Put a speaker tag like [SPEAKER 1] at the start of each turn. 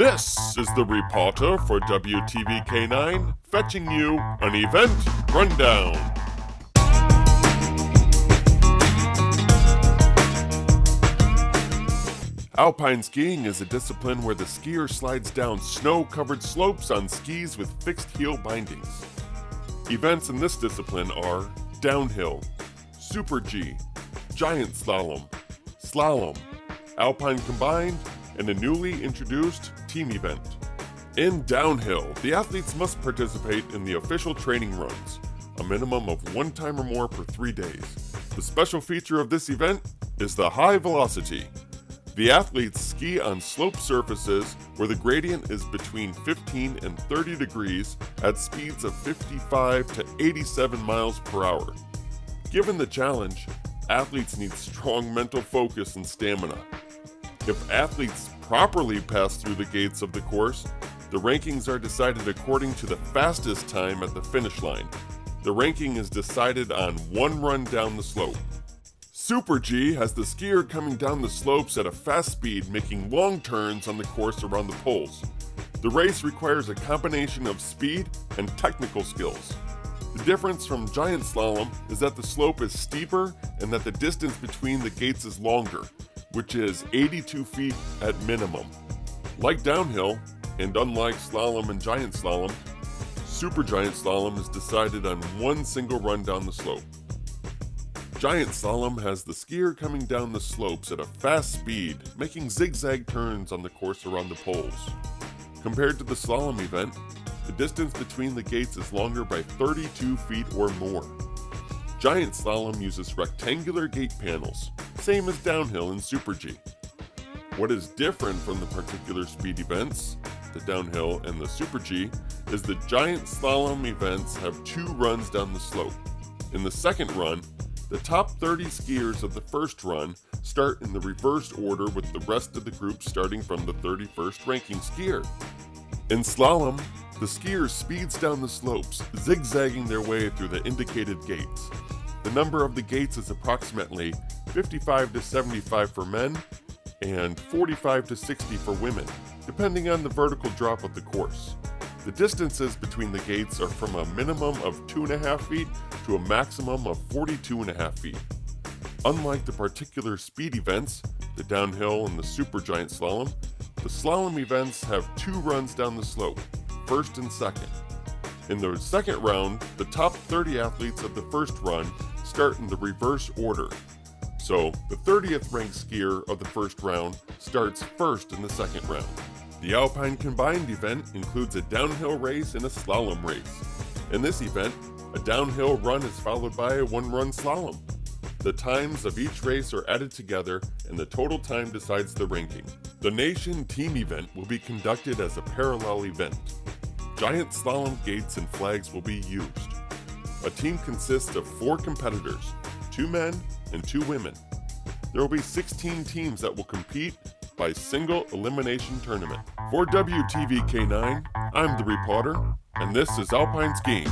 [SPEAKER 1] This is the Repawter for WTVK9, fetching you an event rundown. Alpine skiing is a discipline where the skier slides down snow-covered slopes on skis with fixed heel bindings. Events in this discipline are downhill, Super G, giant slalom, slalom, Alpine combined, and a newly introduced team event. In downhill, the athletes must participate in the official training runs, a minimum of 1 time or more per 3 days. The special feature of this event is the high velocity. The athletes ski on sloped surfaces where the gradient is between 15 and 30 degrees at speeds of 55 to 87 miles per hour. Given the challenge, athletes need strong mental focus and stamina. If athletes properly pass through the gates of the course, the rankings are decided according to the fastest time at the finish line. The ranking is decided on 1 run down the slope. Super G has the skier coming down the slopes at a fast speed, making long turns on the course around the poles. The race requires a combination of speed and technical skills. The difference from giant slalom is that the slope is steeper and that the distance between the gates is longer, which is 82 feet at minimum. Like downhill, and unlike slalom and giant slalom, super giant slalom is decided on 1 single run down the slope. Giant slalom has the skier coming down the slopes at a fast speed, making zigzag turns on the course around the poles. Compared to the slalom event, the distance between the gates is longer by 32 feet or more. Giant slalom uses rectangular gate panels, same as downhill and Super G. What is different from the particular speed events, the downhill and the Super G, is the giant slalom events have 2 runs down the slope. In the second run, the top 30 skiers of the first run start in the reverse order with the rest of the group starting from the 31st ranking skier. In slalom, the skier speeds down the slopes, zigzagging their way through the indicated gates. The number of the gates is approximately 55 to 75 for men and 45 to 60 for women, depending on the vertical drop of the course. The distances between the gates are from a minimum of 2.5 feet to a maximum of 42.5 feet. Unlike the particular speed events, the downhill and the supergiant slalom, the slalom events have 2 runs down the slope, first and second. In the second round, the top 30 athletes of the first run start in the reverse order. So, the 30th ranked skier of the first round starts first in the second round. The Alpine combined event includes a downhill race and a slalom race. In this event, a downhill run is followed by a 1-run slalom. The times of each race are added together and the total time decides the ranking. The nation team event will be conducted as a parallel event. Giant slalom gates and flags will be used. A team consists of 4 competitors, 2 men and 2 women. There will be 16 teams that will compete by single elimination tournament. For WTVK9, I'm the Repawter, and this is Alpine Skiing.